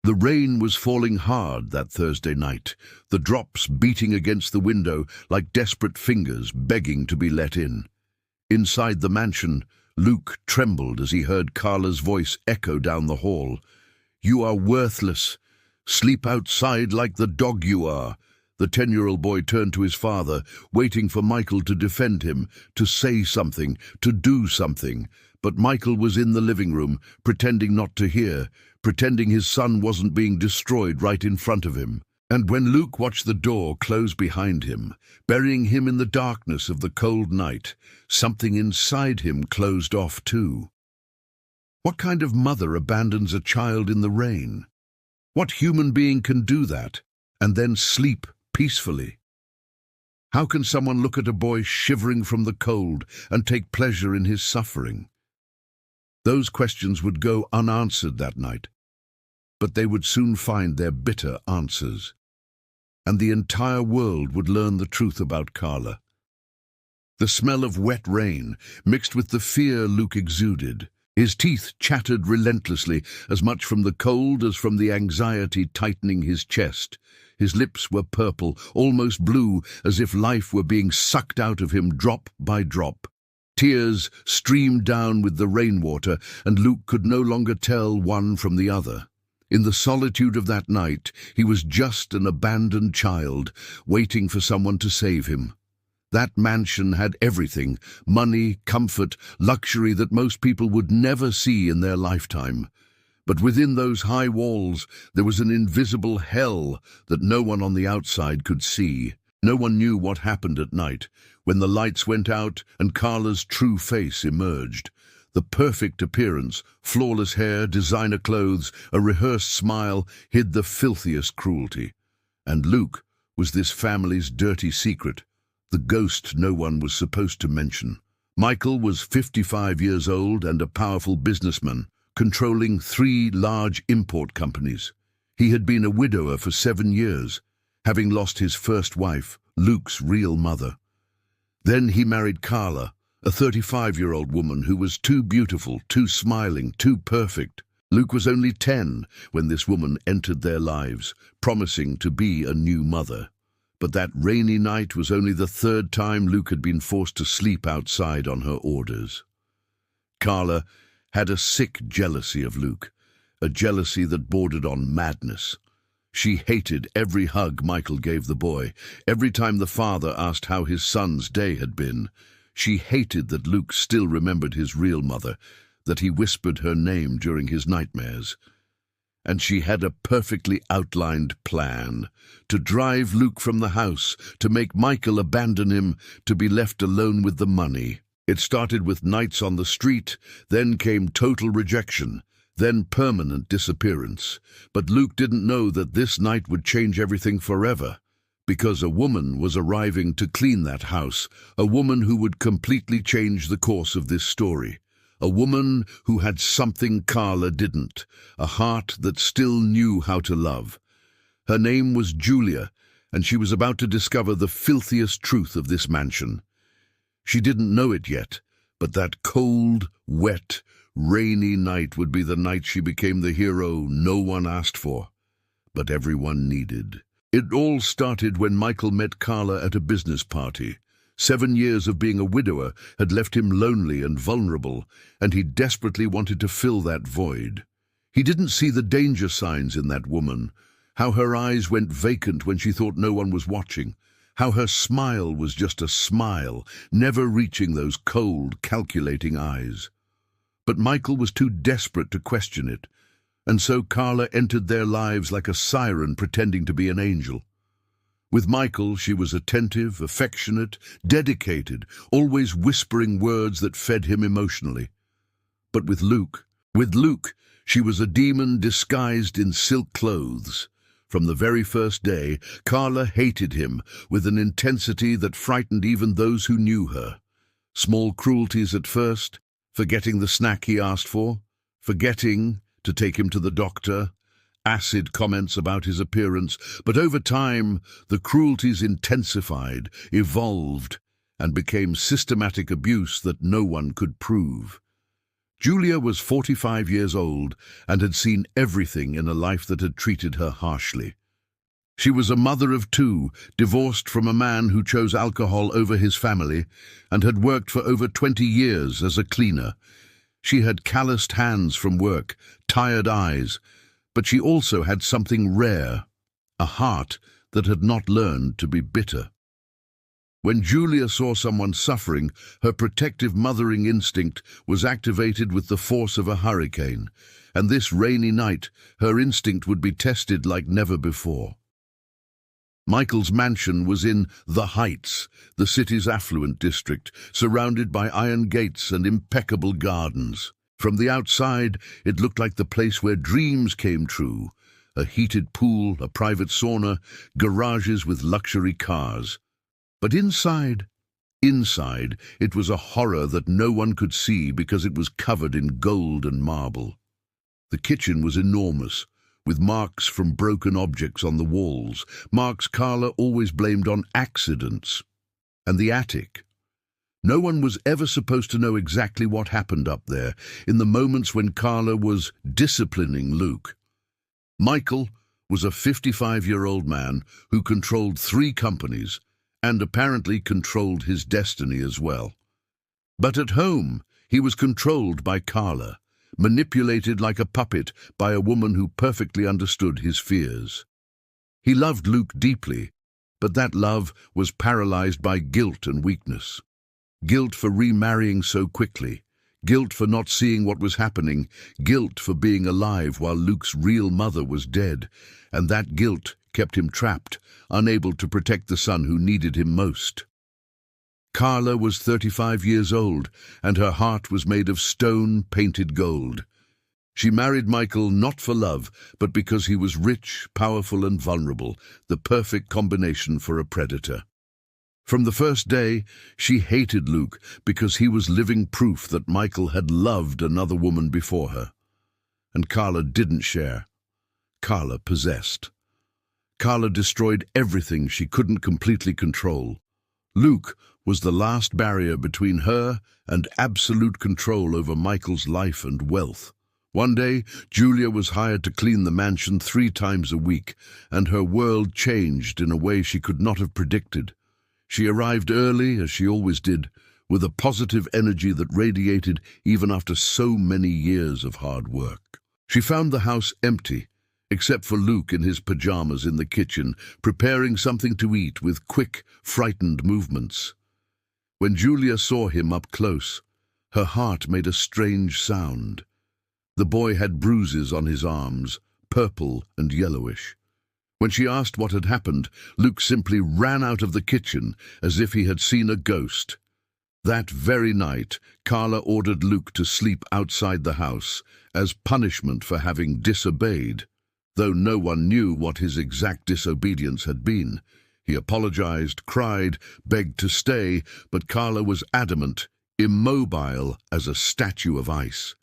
The rain was falling hard that Thursday night, the drops beating against the window like desperate fingers begging to be let in. Inside the mansion, Luke trembled as he heard Carla's voice echo down the hall. "You are worthless. Sleep outside like the dog you are." The 10-year-old boy turned to his father, waiting for Michael to defend him, to say something, to do something. But Michael was in the living room, pretending not to hear, pretending his son wasn't being destroyed right in front of him. And when Luke watched the door close behind him, burying him in the darkness of the cold night, something inside him closed off too. What kind of mother abandons a child in the rain? What human being can do that, and then sleep peacefully? How can someone look at a boy shivering from the cold and take pleasure in his suffering? Those questions would go unanswered that night, but they would soon find their bitter answers. And the entire world would learn the truth about Carla. The smell of wet rain mixed with the fear Luke exuded. His teeth chattered relentlessly, as much from the cold as from the anxiety tightening his chest. His lips were purple, almost blue, as if life were being sucked out of him drop by drop. Tears streamed down with the rainwater, and Luke could no longer tell one from the other. In the solitude of that night, he was just an abandoned child, waiting for someone to save him. That mansion had everything: money, comfort, luxury that most people would never see in their lifetime. But within those high walls, there was an invisible hell that no one on the outside could see. No one knew what happened at night, when the lights went out and Carla's true face emerged. The perfect appearance, flawless hair, designer clothes, a rehearsed smile, hid the filthiest cruelty. And Luke was this family's dirty secret, the ghost no one was supposed to mention. Michael was 55 years old and a powerful businessman, controlling 3 large import companies. He had been a widower for 7 years, having lost his first wife, Luke's real mother. Then he married Carla, a 35-year-old woman who was too beautiful, too smiling, too perfect. Luke was only 10 when this woman entered their lives, promising to be a new mother. But that rainy night was only the 3rd time Luke had been forced to sleep outside on her orders. Carla had a sick jealousy of Luke, a jealousy that bordered on madness. She hated every hug Michael gave the boy, every time the father asked how his son's day had been. She hated that Luke still remembered his real mother, that he whispered her name during his nightmares. And she had a perfectly outlined plan: to drive Luke from the house, to make Michael abandon him, to be left alone with the money. It started with nights on the street, then came total rejection, then permanent disappearance. But Luke didn't know that this night would change everything forever, because a woman was arriving to clean that house, a woman who would completely change the course of this story. A woman who had something Carla didn't, a heart that still knew how to love. Her name was Julia, and she was about to discover the filthiest truth of this mansion. She didn't know it yet, but that cold, wet, rainy night would be the night she became the hero no one asked for, but everyone needed. It all started when Michael met Carla at a business party. 7 years of being a widower had left him lonely and vulnerable, and he desperately wanted to fill that void. He didn't see the danger signs in that woman, how her eyes went vacant when she thought no one was watching, how her smile was just a smile, never reaching those cold, calculating eyes. But Michael was too desperate to question it, and so Carla entered their lives like a siren pretending to be an angel. With Michael, she was attentive, affectionate, dedicated, always whispering words that fed him emotionally. But with Luke, she was a demon disguised in silk clothes. From the very first day, Carla hated him with an intensity that frightened even those who knew her. Small cruelties at first, forgetting the snack he asked for, forgetting to take him to the doctor, acid comments about his appearance, but over time the cruelties intensified, evolved, and became systematic abuse that no one could prove. Julia was 45 years old and had seen everything in a life that had treated her harshly. She was a mother of two, divorced from a man who chose alcohol over his family, and had worked for over 20 years as a cleaner. She had calloused hands from work, tired eyes, but she also had something rare, a heart that had not learned to be bitter. When Julia saw someone suffering, her protective mothering instinct was activated with the force of a hurricane, and this rainy night her instinct would be tested like never before. Michael's mansion was in the Heights, the city's affluent district, surrounded by iron gates and impeccable gardens. From the outside, it looked like the place where dreams came true. A heated pool, a private sauna, garages with luxury cars. But inside, it was a horror that no one could see because it was covered in gold and marble. The kitchen was enormous, with marks from broken objects on the walls, marks Carla always blamed on accidents. And the attic. No one was ever supposed to know exactly what happened up there in the moments when Carla was disciplining Luke. Michael was a 55-year-old man who controlled 3 companies and apparently controlled his destiny as well. But at home, he was controlled by Carla, manipulated like a puppet by a woman who perfectly understood his fears. He loved Luke deeply, but that love was paralyzed by guilt and weakness. Guilt for remarrying so quickly, guilt for not seeing what was happening, guilt for being alive while Luke's real mother was dead, and that guilt kept him trapped, unable to protect the son who needed him most. Carla was 35 years old, and her heart was made of stone painted gold. She married Michael not for love, but because he was rich, powerful, and vulnerable, the perfect combination for a predator. From the first day, she hated Luke because he was living proof that Michael had loved another woman before her. And Carla didn't share. Carla possessed. Carla destroyed everything she couldn't completely control. Luke was the last barrier between her and absolute control over Michael's life and wealth. One day, Julia was hired to clean the mansion 3 times a week, and her world changed in a way she could not have predicted. She arrived early, as she always did, with a positive energy that radiated even after so many years of hard work. She found the house empty, except for Luke in his pajamas in the kitchen, preparing something to eat with quick, frightened movements. When Julia saw him up close, her heart made a strange sound. The boy had bruises on his arms, purple and yellowish. When she asked what had happened, Luke simply ran out of the kitchen as if he had seen a ghost. That very night, Carla ordered Luke to sleep outside the house as punishment for having disobeyed. Though no one knew what his exact disobedience had been. He apologized, cried, begged to stay, but Carla was adamant, immobile as a statue of ice.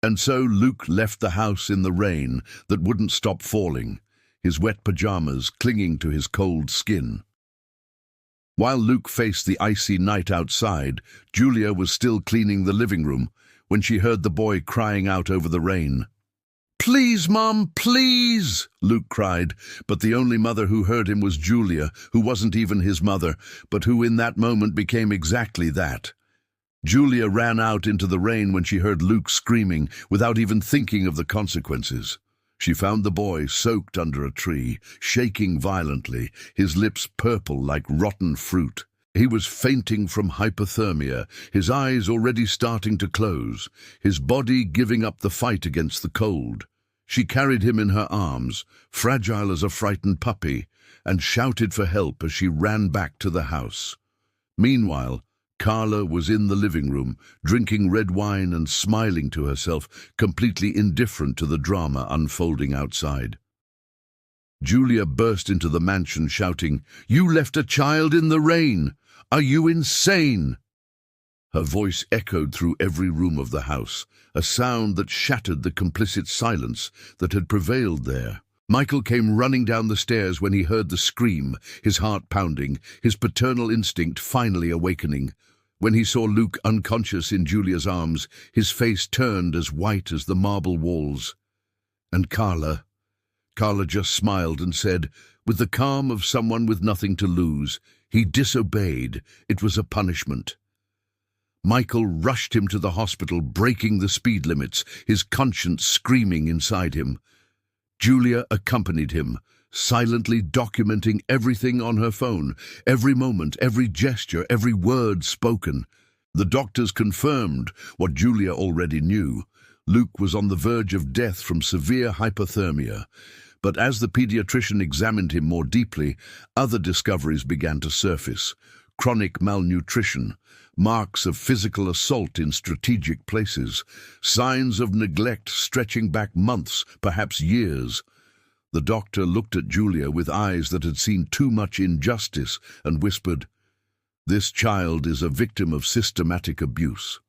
And so Luke left the house in the rain that wouldn't stop falling, his wet pajamas clinging to his cold skin. While Luke faced the icy night outside, Julia was still cleaning the living room when she heard the boy crying out over the rain. "Please, Mom, please!" Luke cried, but the only mother who heard him was Julia, who wasn't even his mother, but who in that moment became exactly that. Julia ran out into the rain when she heard Luke screaming, without even thinking of the consequences. She found the boy soaked under a tree, shaking violently, his lips purple like rotten fruit. He was fainting from hypothermia, his eyes already starting to close, his body giving up the fight against the cold. She carried him in her arms, fragile as a frightened puppy, and shouted for help as she ran back to the house. Meanwhile, Carla was in the living room, drinking red wine and smiling to herself, completely indifferent to the drama unfolding outside. Julia burst into the mansion shouting, "You left a child in the rain! Are you insane?" Her voice echoed through every room of the house, a sound that shattered the complicit silence that had prevailed there. Michael came running down the stairs when he heard the scream, his heart pounding, his paternal instinct finally awakening. When he saw Luke unconscious in Julia's arms, his face turned as white as the marble walls. And Carla just smiled and said, with the calm of someone with nothing to lose, he disobeyed. It was a punishment. Michael rushed him to the hospital, breaking the speed limits, his conscience screaming inside him. Julia accompanied him, silently documenting everything on her phone, every moment, every gesture, every word spoken. The doctors confirmed what Julia already knew. Luke was on the verge of death from severe hypothermia. But as the pediatrician examined him more deeply, other discoveries began to surface. Chronic malnutrition, marks of physical assault in strategic places, signs of neglect stretching back months, perhaps years. The doctor looked at Julia with eyes that had seen too much injustice and whispered, "This child is a victim of systematic abuse."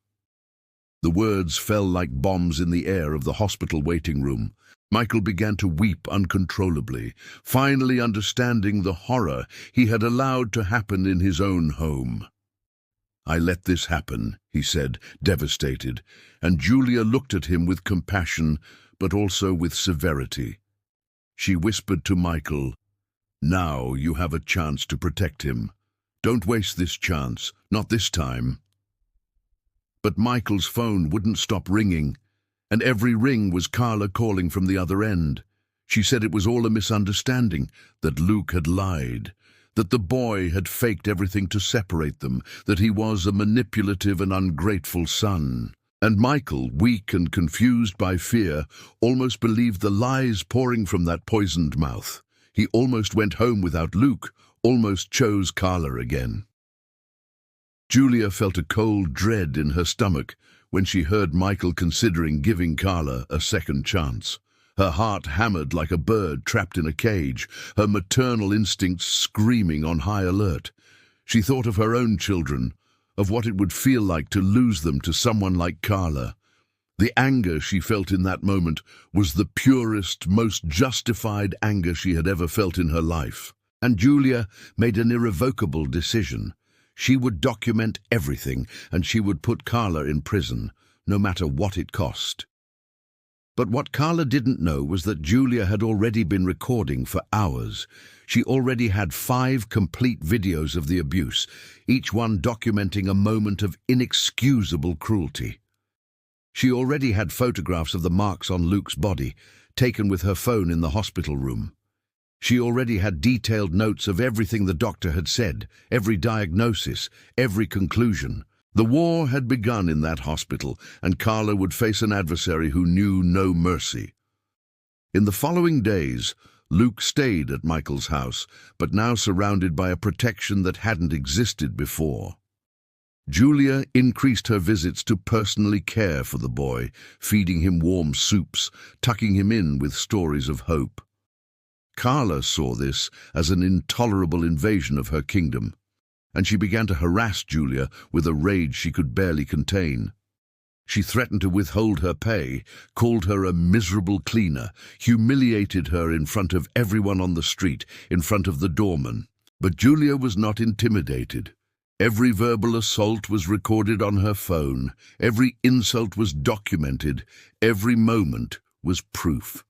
The words fell like bombs in the air of the hospital waiting room. Michael began to weep uncontrollably, finally understanding the horror he had allowed to happen in his own home. "I let this happen," he said, devastated, and Julia looked at him with compassion, but also with severity. She whispered to Michael, "Now you have a chance to protect him. Don't waste this chance, not this time." But Michael's phone wouldn't stop ringing, and every ring was Carla calling from the other end. She said it was all a misunderstanding, that Luke had lied, that the boy had faked everything to separate them, that he was a manipulative and ungrateful son. And Michael, weak and confused by fear, almost believed the lies pouring from that poisoned mouth. He almost went home without Luke, almost chose Carla again. Julia felt a cold dread in her stomach when she heard Michael considering giving Carla a second chance. Her heart hammered like a bird trapped in a cage, her maternal instincts screaming on high alert. She thought of her own children, of what it would feel like to lose them to someone like Carla. The anger she felt in that moment was the purest, most justified anger she had ever felt in her life. And Julia made an irrevocable decision. She would document everything, and she would put Carla in prison, no matter what it cost. But what Carla didn't know was that Julia had already been recording for hours. She already had 5 complete videos of the abuse, each one documenting a moment of inexcusable cruelty. She already had photographs of the marks on Luke's body, taken with her phone in the hospital room. She already had detailed notes of everything the doctor had said, every diagnosis, every conclusion. The war had begun in that hospital, and Carla would face an adversary who knew no mercy. In the following days, Luke stayed at Michael's house, but now surrounded by a protection that hadn't existed before. Julia increased her visits to personally care for the boy, feeding him warm soups, tucking him in with stories of hope. Carla saw this as an intolerable invasion of her kingdom, and she began to harass Julia with a rage she could barely contain. She threatened to withhold her pay, called her a miserable cleaner, humiliated her in front of everyone on the street, in front of the doorman. But Julia was not intimidated. Every verbal assault was recorded on her phone, every insult was documented, every moment was proof.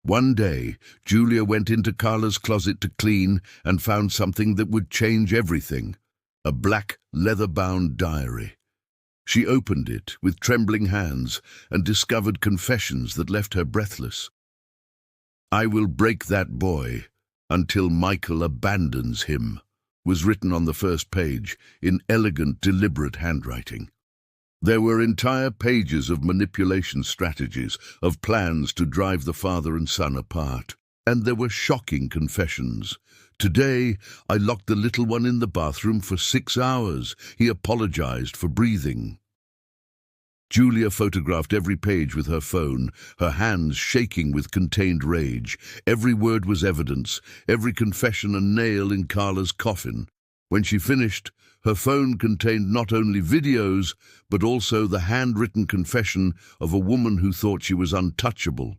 One day, Julia went into Carla's closet to clean and found something that would change everything, a black, leather-bound diary. She opened it with trembling hands and discovered confessions that left her breathless. "I will break that boy until Michael abandons him," was written on the first page in elegant, deliberate handwriting. There were entire pages of manipulation strategies, of plans to drive the father and son apart. And there were shocking confessions. "Today, I locked the little one in the bathroom for 6 hours. He apologized for breathing." Julia photographed every page with her phone, her hands shaking with contained rage. Every word was evidence, every confession a nail in Carla's coffin. When she finished, her phone contained not only videos, but also the handwritten confession of a woman who thought she was untouchable.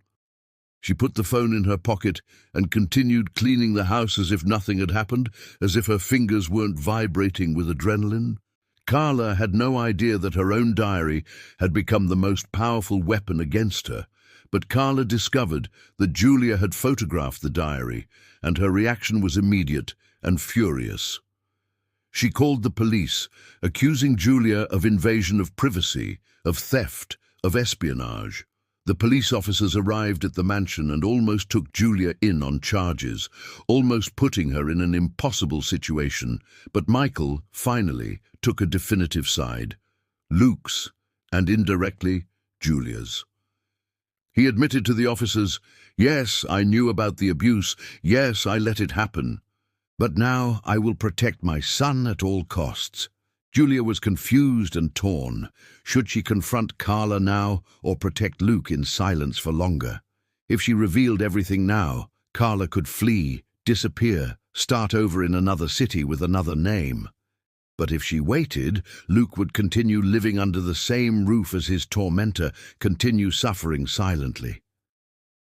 She put the phone in her pocket and continued cleaning the house as if nothing had happened, as if her fingers weren't vibrating with adrenaline. Carla had no idea that her own diary had become the most powerful weapon against her, but Carla discovered that Julia had photographed the diary, and her reaction was immediate and furious. She called the police, accusing Julia of invasion of privacy, of theft, of espionage. The police officers arrived at the mansion and almost took Julia in on charges, almost putting her in an impossible situation. But Michael, finally, took a definitive side, Luke's, and indirectly, Julia's. He admitted to the officers, "Yes, I knew about the abuse. Yes, I let it happen. But now I will protect my son at all costs." Julia was confused and torn. Should she confront Carla now or protect Luke in silence for longer? If she revealed everything now, Carla could flee, disappear, start over in another city with another name. But if she waited, Luke would continue living under the same roof as his tormentor, continue suffering silently.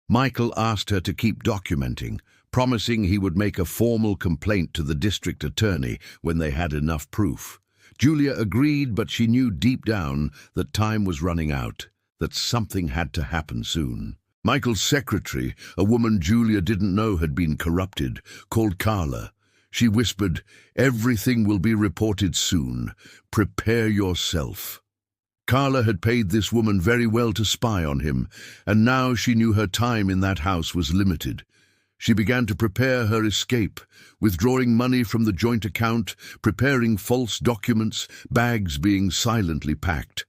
Michael asked her to keep documenting, promising he would make a formal complaint to the district attorney when they had enough proof. Julia agreed, but she knew deep down that time was running out, that something had to happen soon. Michael's secretary, a woman Julia didn't know had been corrupted, called Carla. She whispered, "Everything will be reported soon. Prepare yourself." Carla had paid this woman very well to spy on him, and now she knew her time in that house was limited. She began to prepare her escape, withdrawing money from the joint account, preparing false documents, bags being silently packed.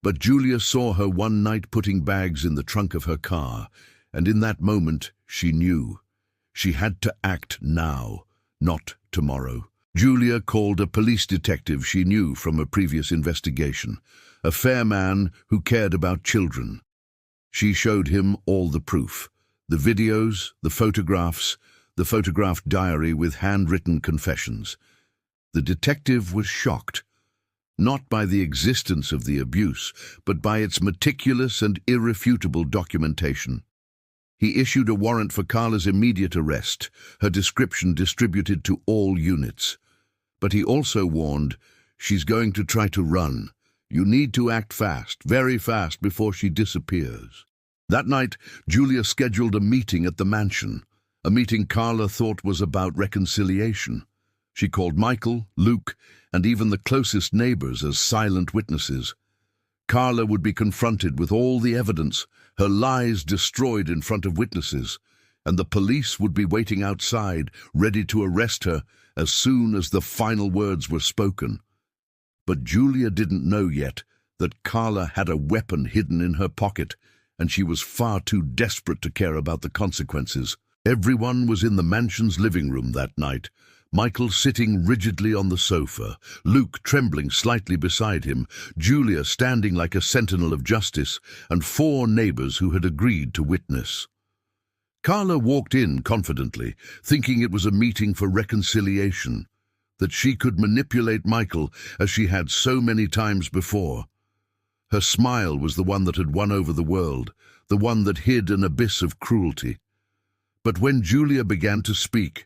But Julia saw her one night putting bags in the trunk of her car, and in that moment she knew. She had to act now, not tomorrow. Julia called a police detective she knew from a previous investigation, a fair man who cared about children. She showed him all the proof. The videos, the photographed diary with handwritten confessions. The detective was shocked, not by the existence of the abuse, but by its meticulous and irrefutable documentation. He issued a warrant for Carla's immediate arrest, her description distributed to all units. But he also warned, "She's going to try to run. You need to act fast, very fast, before she disappears." That night, Julia scheduled a meeting at the mansion, a meeting Carla thought was about reconciliation. She called Michael, Luke, and even the closest neighbors as silent witnesses. Carla would be confronted with all the evidence, her lies destroyed in front of witnesses, and the police would be waiting outside, ready to arrest her as soon as the final words were spoken. But Julia didn't know yet that Carla had a weapon hidden in her pocket, and she was far too desperate to care about the consequences. Everyone was in the mansion's living room that night, Michael sitting rigidly on the sofa, Luke trembling slightly beside him, Julia standing like a sentinel of justice, and 4 neighbors who had agreed to witness. Carla walked in confidently, thinking it was a meeting for reconciliation, that she could manipulate Michael as she had so many times before. Her smile was the one that had won over the world, the one that hid an abyss of cruelty. But when Julia began to speak,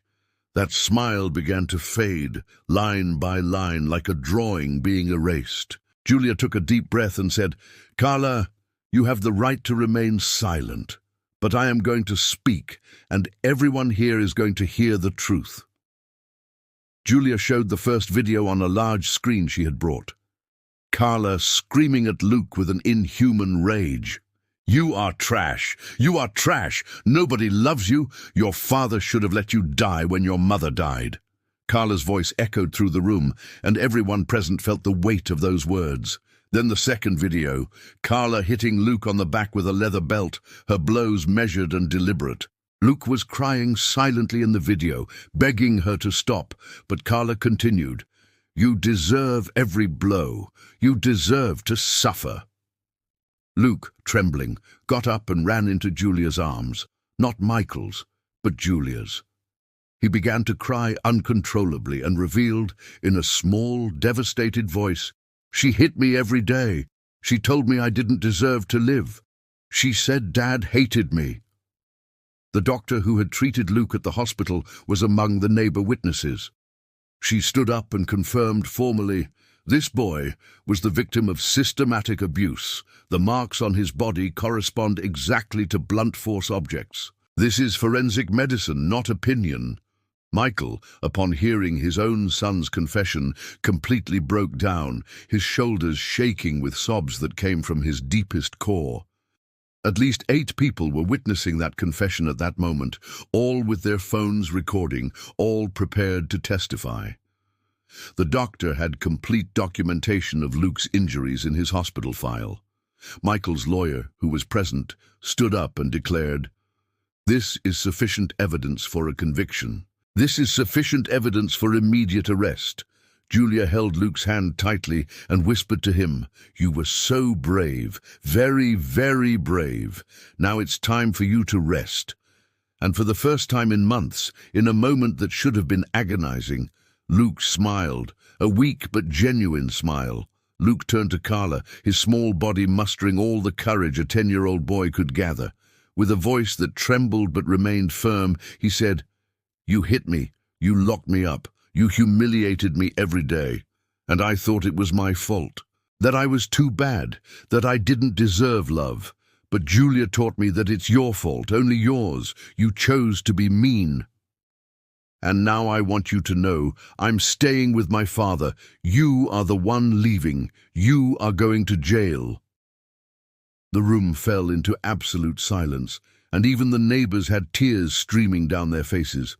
that smile began to fade, line by line, like a drawing being erased. Julia took a deep breath and said, "Carla, you have the right to remain silent, but I am going to speak, and everyone here is going to hear the truth." Julia showed the first video on a large screen she had brought. Carla screaming at Luke with an inhuman rage. "You are trash! You are trash! Nobody loves you! Your father should have let you die when your mother died." Carla's voice echoed through the room, and everyone present felt the weight of those words. Then the second video, Carla hitting Luke on the back with a leather belt, her blows measured and deliberate. Luke was crying silently in the video, begging her to stop, but Carla continued, "You deserve every blow. You deserve to suffer." Luke, trembling, got up and ran into Julia's arms, not Michael's, but Julia's. He began to cry uncontrollably and revealed, in a small, devastated voice, "She hit me every day. She told me I didn't deserve to live. She said Dad hated me." The doctor who had treated Luke at the hospital was among the neighbor witnesses. She stood up and confirmed formally, This boy was the victim of systematic abuse. The marks on his body correspond exactly to blunt force objects. This is forensic medicine, not opinion. Michael, upon hearing his own son's confession, completely broke down, his shoulders shaking with sobs that came from his deepest core. At least 8 people were witnessing that confession at that moment, all with their phones recording, all prepared to testify. The doctor had complete documentation of Luke's injuries in his hospital file. Michael's lawyer, who was present, stood up and declared, "This is sufficient evidence for a conviction. This is sufficient evidence for immediate arrest." Julia held Luke's hand tightly and whispered to him, "You were so brave, very, very brave. Now it's time for you to rest." And for the first time in months, in a moment that should have been agonizing, Luke smiled, a weak but genuine smile. Luke turned to Carla, his small body mustering all the courage a 10-year-old boy could gather. With a voice that trembled but remained firm, he said, "You hit me, you locked me up, you humiliated me every day, and I thought it was my fault, that I was too bad, that I didn't deserve love. But Julia taught me that it's your fault, only yours. You chose to be mean. And now I want you to know, I'm staying with my father. You are the one leaving. You are going to jail." The room fell into absolute silence, and even the neighbors had tears streaming down their faces.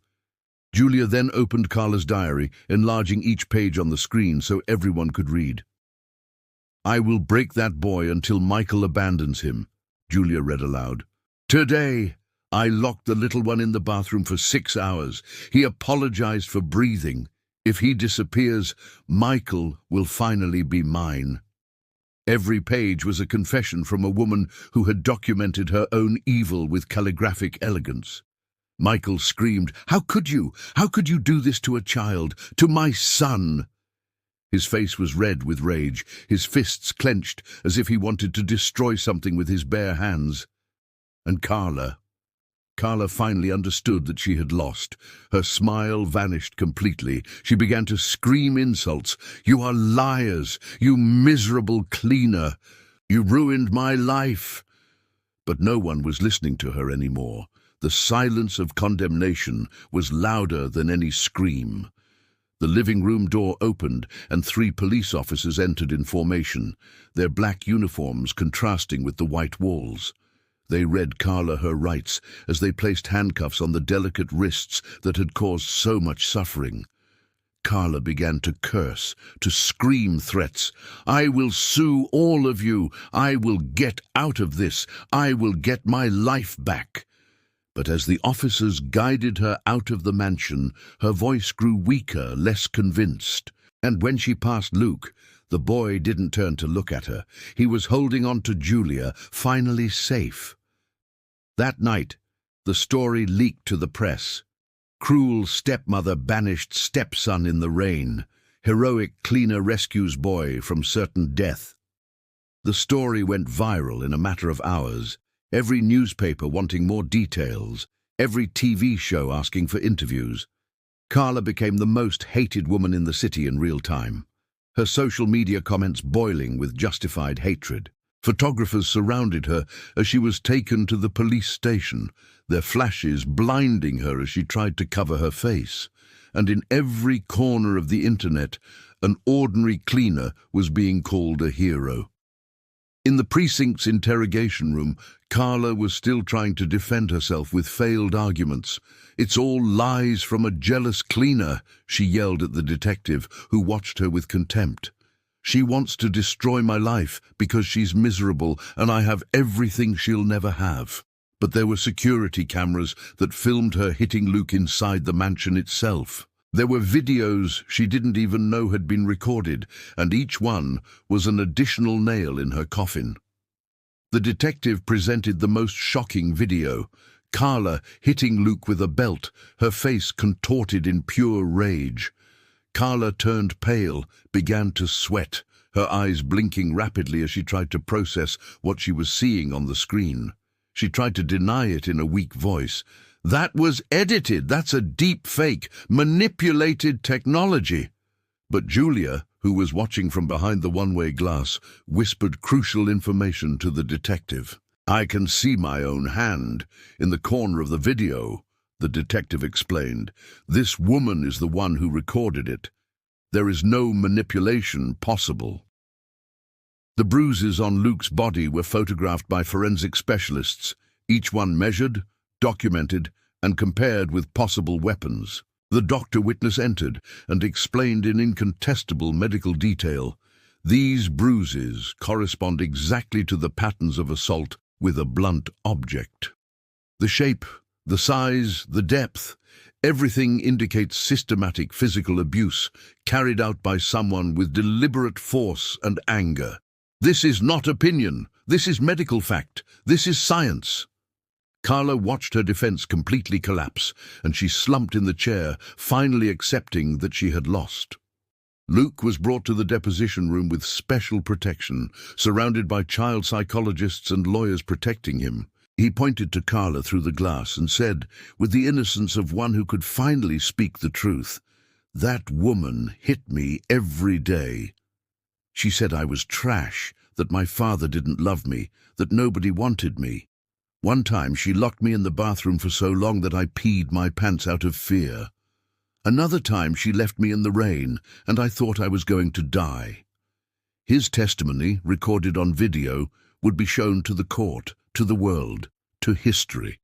Julia then opened Carla's diary, enlarging each page on the screen so everyone could read. "I will break that boy until Michael abandons him," Julia read aloud. "Today, I locked the little one in the bathroom for 6 hours. He apologized for breathing. If he disappears, Michael will finally be mine." Every page was a confession from a woman who had documented her own evil with calligraphic elegance. Michael screamed, "How could you? How could you do this to a child? To my son?" His face was red with rage, his fists clenched as if he wanted to destroy something with his bare hands. And Carla finally understood that she had lost. Her smile vanished completely. She began to scream insults. "You are liars, you miserable cleaner. You ruined my life." But no one was listening to her anymore. The silence of condemnation was louder than any scream. The living room door opened and 3 police officers entered in formation, their black uniforms contrasting with the white walls. They read Carla her rights as they placed handcuffs on the delicate wrists that had caused so much suffering. Carla began to curse, to scream threats. "I will sue all of you. I will get out of this. I will get my life back." But as the officers guided her out of the mansion, her voice grew weaker, less convinced. And when she passed Luke, the boy didn't turn to look at her. He was holding on to Julia, finally safe. That night, the story leaked to the press. Cruel stepmother banished stepson in the rain. Heroic cleaner rescues boy from certain death. The story went viral in a matter of hours. Every newspaper wanting more details. Every TV show asking for interviews. Carla became the most hated woman in the city in real time. Her social media comments boiling with justified hatred. Photographers surrounded her as she was taken to the police station, their flashes blinding her as she tried to cover her face. And in every corner of the internet, an ordinary cleaner was being called a hero. In the precinct's interrogation room, Carla was still trying to defend herself with failed arguments. "It's all lies from a jealous cleaner," she yelled at the detective, who watched her with contempt. "She wants to destroy my life because she's miserable and I have everything she'll never have." But there were security cameras that filmed her hitting Luke inside the mansion itself. There were videos she didn't even know had been recorded, and each one was an additional nail in her coffin. The detective presented the most shocking video. Carla hitting Luke with a belt, her face contorted in pure rage. Carla turned pale, began to sweat, her eyes blinking rapidly as she tried to process what she was seeing on the screen. She tried to deny it in a weak voice. "That was edited. That's a deep fake, manipulated technology." But Julia, who was watching from behind the one-way glass, whispered crucial information to the detective. "I can see my own hand in the corner of the video," the detective explained. "This woman is the one who recorded it. There is no manipulation possible." The bruises on Luke's body were photographed by forensic specialists, each one measured, documented, and compared with possible weapons. The doctor witness entered and explained in incontestable medical detail, "These bruises correspond exactly to the patterns of assault with a blunt object. The shape, the size, the depth, everything indicates systematic physical abuse carried out by someone with deliberate force and anger. This is not opinion. This is medical fact. This is science." Carla watched her defense completely collapse, and she slumped in the chair, finally accepting that she had lost. Luke was brought to the deposition room with special protection, surrounded by child psychologists and lawyers protecting him. He pointed to Carla through the glass and said, with the innocence of one who could finally speak the truth, "That woman hit me every day. She said I was trash, that my father didn't love me, that nobody wanted me. One time she locked me in the bathroom for so long that I peed my pants out of fear. Another time she left me in the rain, and I thought I was going to die." His testimony, recorded on video, would be shown to the court, to the world, to history.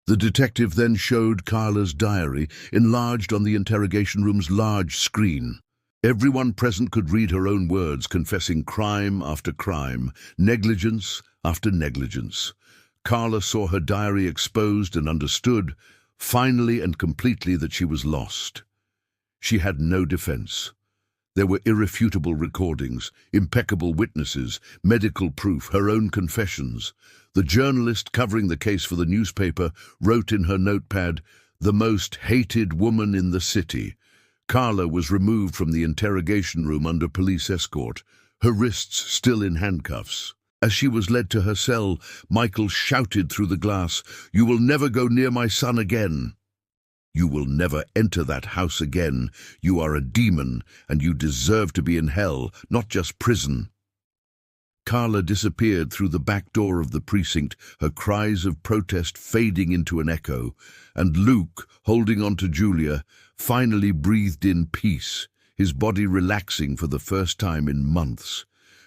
The detective then showed Carla's diary, enlarged on the interrogation room's large screen. Everyone present could read her own words, confessing crime after crime, negligence after negligence. Carla saw her diary exposed and understood, finally and completely, that she was lost. She had no defense. There were irrefutable recordings, impeccable witnesses, medical proof, her own confessions. The journalist covering the case for the newspaper wrote in her notepad, "The most hated woman in the city." Carla was removed from the interrogation room under police escort, her wrists still in handcuffs. As she was led to her cell, Michael shouted through the glass, "You will never go near my son again. You will never enter that house again. You are a demon, and you deserve to be in hell, not just prison." Carla disappeared through the back door of the precinct, her cries of protest fading into an echo, and Luke, holding on to Julia, finally breathed in peace, his body relaxing for the first time in months.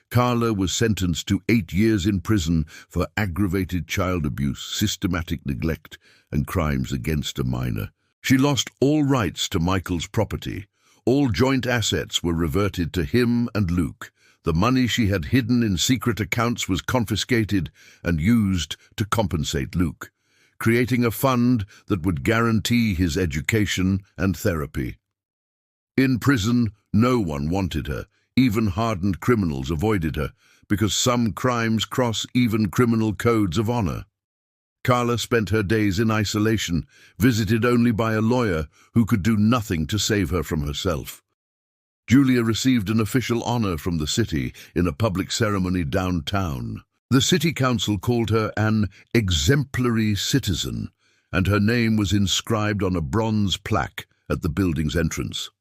Carla was sentenced to 8 years in prison for aggravated child abuse, systematic neglect, and crimes against a minor. She lost all rights to Michael's property. All joint assets were reverted to him and Luke. The money she had hidden in secret accounts was confiscated and used to compensate Luke, creating a fund that would guarantee his education and therapy. In prison, no one wanted her. Even hardened criminals avoided her, because some crimes cross even criminal codes of honor. Carla spent her days in isolation, visited only by a lawyer who could do nothing to save her from herself. Julia received an official honor from the city in a public ceremony downtown. The city council called her an exemplary citizen, and her name was inscribed on a bronze plaque at the building's entrance.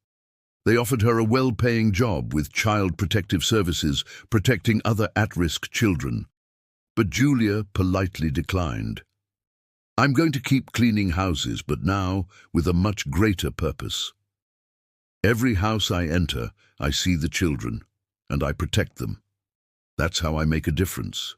They offered her a well-paying job with Child Protective Services, protecting other at-risk children. But Julia politely declined. "I'm going to keep cleaning houses, but now with a much greater purpose. Every house I enter, I see the children, and I protect them. That's how I make a difference."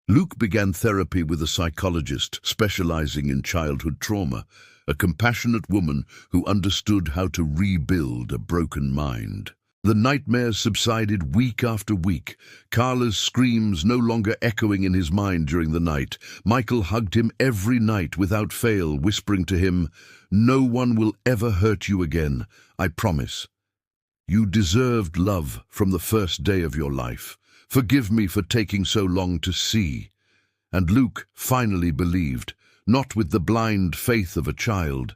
Luke began therapy with a psychologist specializing in childhood trauma, a compassionate woman who understood how to rebuild a broken mind. The nightmares subsided week after week, Carla's screams no longer echoing in his mind during the night. Michael hugged him every night without fail, whispering to him, "No one will ever hurt you again, I promise. You deserved love from the first day of your life. Forgive me for taking so long to see." And Luke finally believed, not with the blind faith of a child,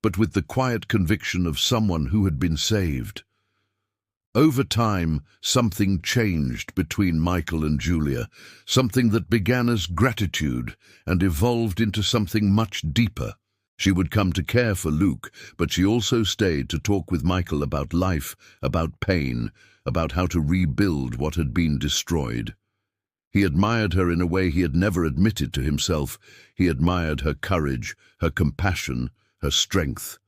but with the quiet conviction of someone who had been saved. Over time, something changed between Michael and Julia, something that began as gratitude and evolved into something much deeper, She would come to care for Luke, but she also stayed to talk with Michael about life, about pain, about how to rebuild what had been destroyed. He admired her in a way he had never admitted to himself. He admired her courage, her compassion, her strength.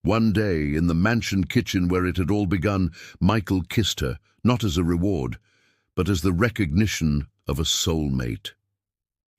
One day, in the mansion kitchen where it had all begun, Michael kissed her, not as a reward, but as the recognition of a soulmate.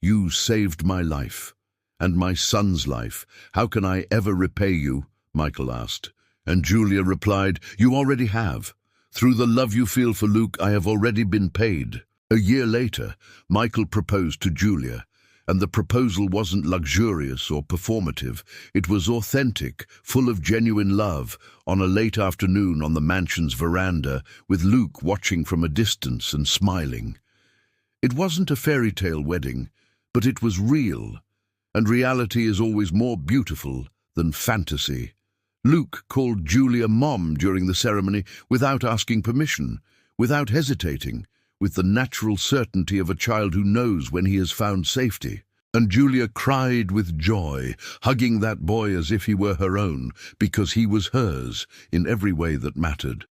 "You saved my life, and my son's life. How can I ever repay you?" Michael asked. And Julia replied, "You already have. Through the love you feel for Luke, I have already been paid." A year later, Michael proposed to Julia, and the proposal wasn't luxurious or performative. It was authentic, full of genuine love, on a late afternoon on the mansion's veranda, with Luke watching from a distance and smiling. It wasn't a fairy tale wedding, but it was real, and reality is always more beautiful than fantasy. Luke called Julia Mom during the ceremony without asking permission, without hesitating, with the natural certainty of a child who knows when he has found safety. And Julia cried with joy, hugging that boy as if he were her own, because he was hers in every way that mattered.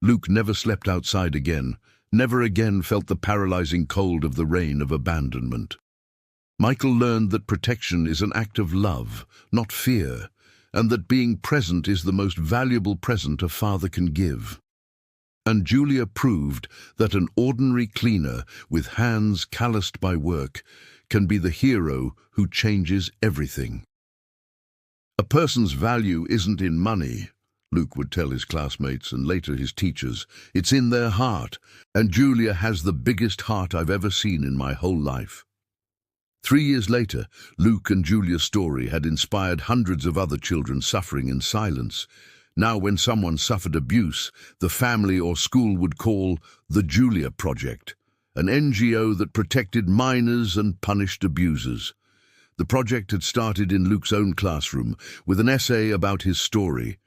Luke never slept outside again, never again felt the paralyzing cold of the rain of abandonment. Michael learned that protection is an act of love, not fear, and that being present is the most valuable present a father can give. And Julia proved that an ordinary cleaner with hands calloused by work can be the hero who changes everything. "A person's value isn't in money," Luke would tell his classmates and later his teachers. "It's in their heart, and Julia has the biggest heart I've ever seen in my whole life." 3 years later, Luke and Julia's story had inspired hundreds of other children suffering in silence. Now, when someone suffered abuse, the family or school would call the Julia Project, an NGO that protected minors and punished abusers. The project had started in Luke's own classroom with an essay about his story.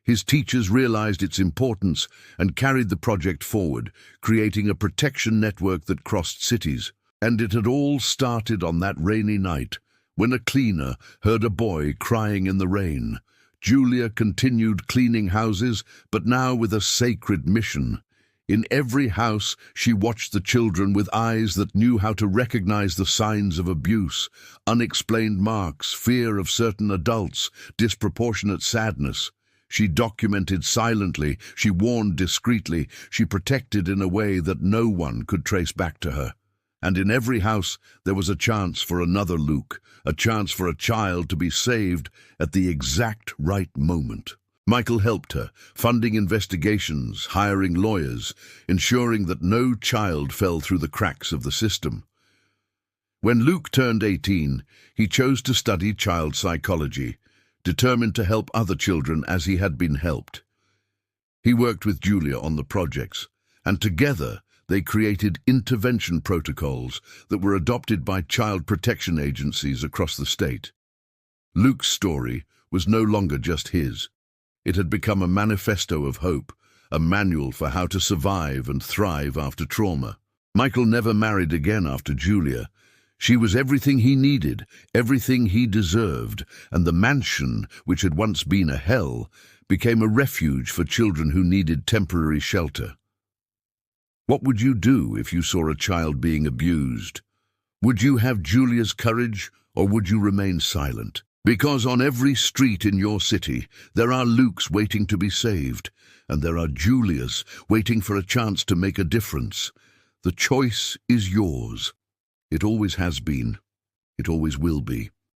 His teachers realized its importance and carried the project forward, creating a protection network that crossed cities. And it had all started on that rainy night, when a cleaner heard a boy crying in the rain. Julia continued cleaning houses, but now with a sacred mission. In every house, she watched the children with eyes that knew how to recognize the signs of abuse, unexplained marks, fear of certain adults, disproportionate sadness. She documented silently, she warned discreetly, she protected in a way that no one could trace back to her. And in every house there was a chance for another Luke, a chance for a child to be saved at the exact right moment. Michael helped her, funding investigations, hiring lawyers, ensuring that no child fell through the cracks of the system. When Luke turned 18, he chose to study child psychology, determined to help other children as he had been helped. He worked with Julia on the projects, and together they created intervention protocols that were adopted by child protection agencies across the state. Luke's story was no longer just his. It had become a manifesto of hope, a manual for how to survive and thrive after trauma. Michael never married again after Julia. She was everything he needed, everything he deserved, and the mansion, which had once been a hell, became a refuge for children who needed temporary shelter. What would you do if you saw a child being abused? Would you have Julia's courage, or would you remain silent? Because on every street in your city, there are Lukes waiting to be saved, and there are Julias waiting for a chance to make a difference. The choice is yours. It always has been. It always will be.